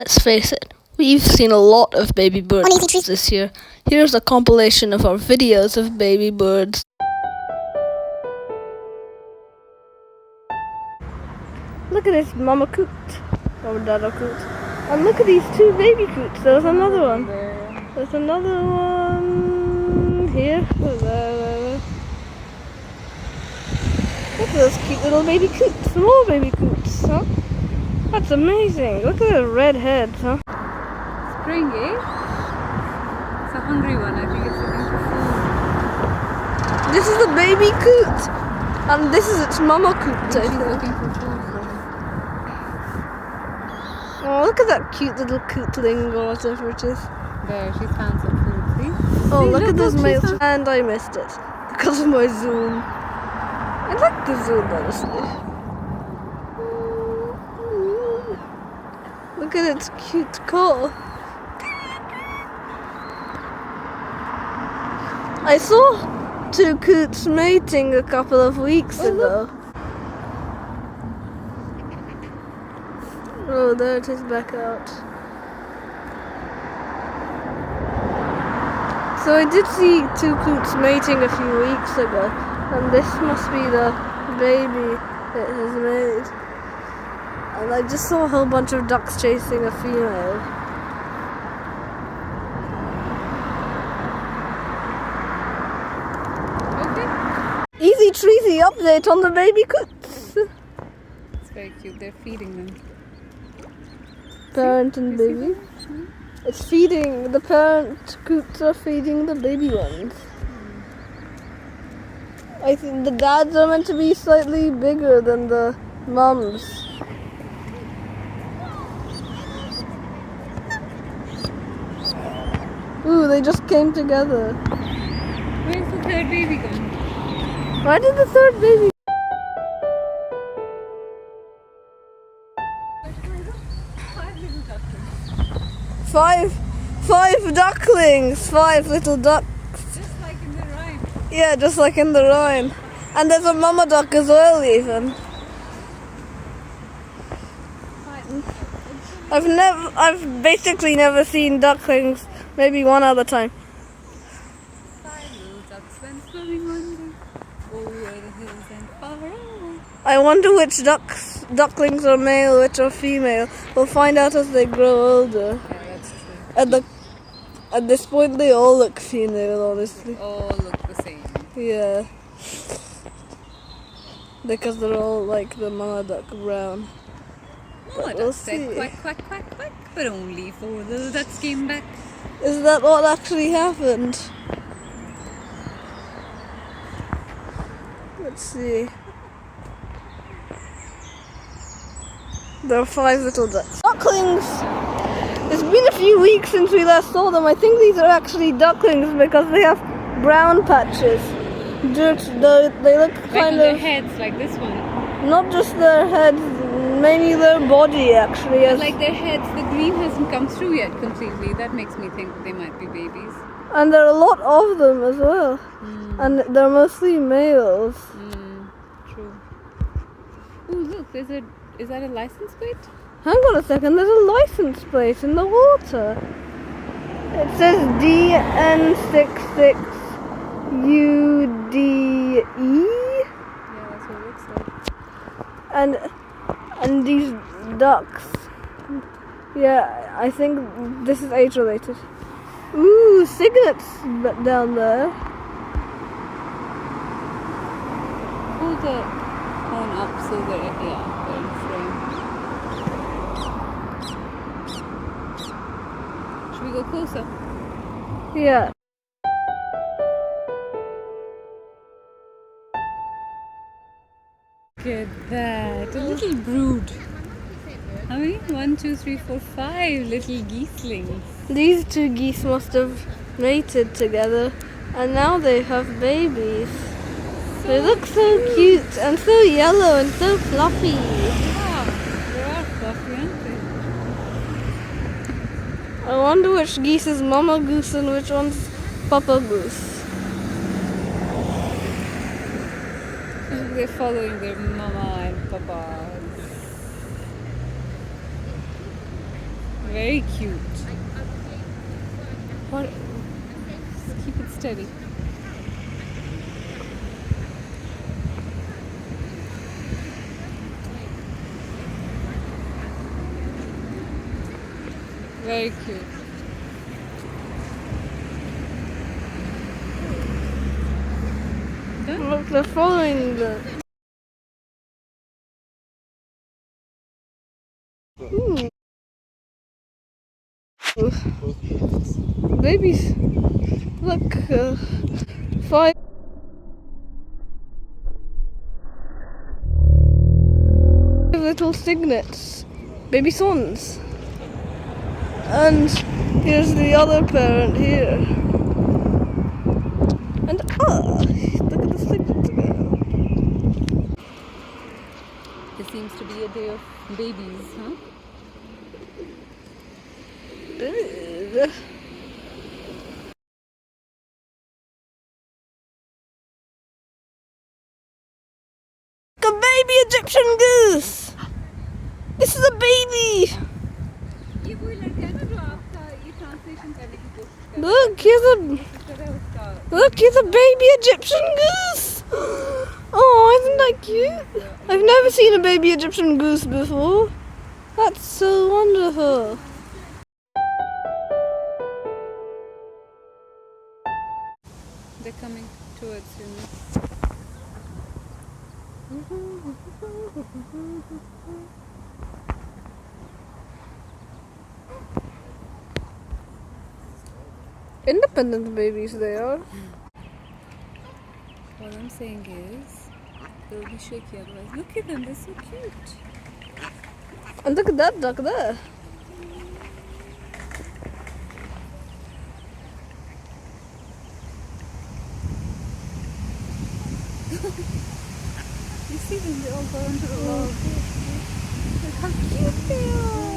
Let's face it, we've seen a lot of baby birds this year. Here's a compilation of our videos of baby birds. Look at this mama coot, or dada coot. And look at these two baby coots. There's another one. There's another one here. Look at those cute little baby coots. More baby coots, huh? That's amazing. Look at the red heads, huh? Spring, eh? It's a hungry one. I think it's looking for food. This is the baby coot. And this is its mama coot, I She's think. looking for food. Oh, look at that cute little cootling or whatever it is. There, she found some food. See? Oh, See, look at those she males. found- And I missed it because of my zoom. I like the zoom, honestly. Look at its cute call. I saw two coots mating a couple of weeks ago. Oh, there it is back out. So I did see two coots mating a few weeks ago, and this must be the baby it has made. And I just saw a whole bunch of ducks chasing a female. Okay. Easy treasy update on the baby coots. It's very cute. They're feeding them. Parent and You see baby. them? It's feeding, the parent coots are feeding the baby ones. I think the dads are meant to be slightly bigger than the mums. Ooh, they just came together. Where's the third baby gone? Why did the third baby? Five ducklings, 5 little ducks. Just like in the rhyme. Yeah, just like in the rhyme. And there's a mama duck as well, even. I've basically never seen ducklings. Maybe one other time. 5 little ducks went swimming one day over the hills and far away. I wonder which ducklings are male, which are female. We'll find out as they grow older. Yeah, that's true. At this point, they all look female, honestly. All look the same. Yeah. Because they're all like the mama duck brown. Oh, a we'll duck said see. quack, quack, quack, quack, but only 4 little ducks came back. Is that what actually happened? Let's see. There are 5 little ducks. Ducklings! It's been a few weeks since we last saw them. I think these are actually ducklings because they have brown patches. They look Like kind on their of... heads, like this one. Not just their heads, mainly their body actually. As, Like their heads, the green hasn't come through yet completely. That makes me think they might be babies. and there are a lot of them as well. And they're mostly males. True. Ooh, look, is that a license plate? Hang on a second, there's a license plate in the water. It says DN66UDE. Yeah, that's what it looks like. And these ducks. Yeah, I think this is age related. Ooh, cygnets down there. Pull the phone up so they're in frame. Should we go closer? Yeah. Look at that, a little brood. How many? 1, 2, 3, 4, 5 little geeslings. These two geese must have mated together and now they have babies. They look so cute and so yellow and so fluffy. Wow, they are fluffy, aren't they? I wonder which geese is mama goose and which one's papa goose. They're following their mama and papa. Very cute. What? Just keep it steady. Very cute. Look, they're following the. Ooh. Babies. Look, 5 little cygnets, baby swans. And here's the other parent here. And look at the cygnets again. This seems to be a day of babies, huh? Ugh. A baby Egyptian goose! This is a baby! Look, here's a baby Egyptian goose! Oh, isn't that cute? I've never seen a baby Egyptian goose before. That's so wonderful. They're coming towards you. Independent babies they are. What I'm saying is, they'll be shaky otherwise. Look at them, they're so cute. And look at that duck there. You see them, they all go into the log. Look how cute they are.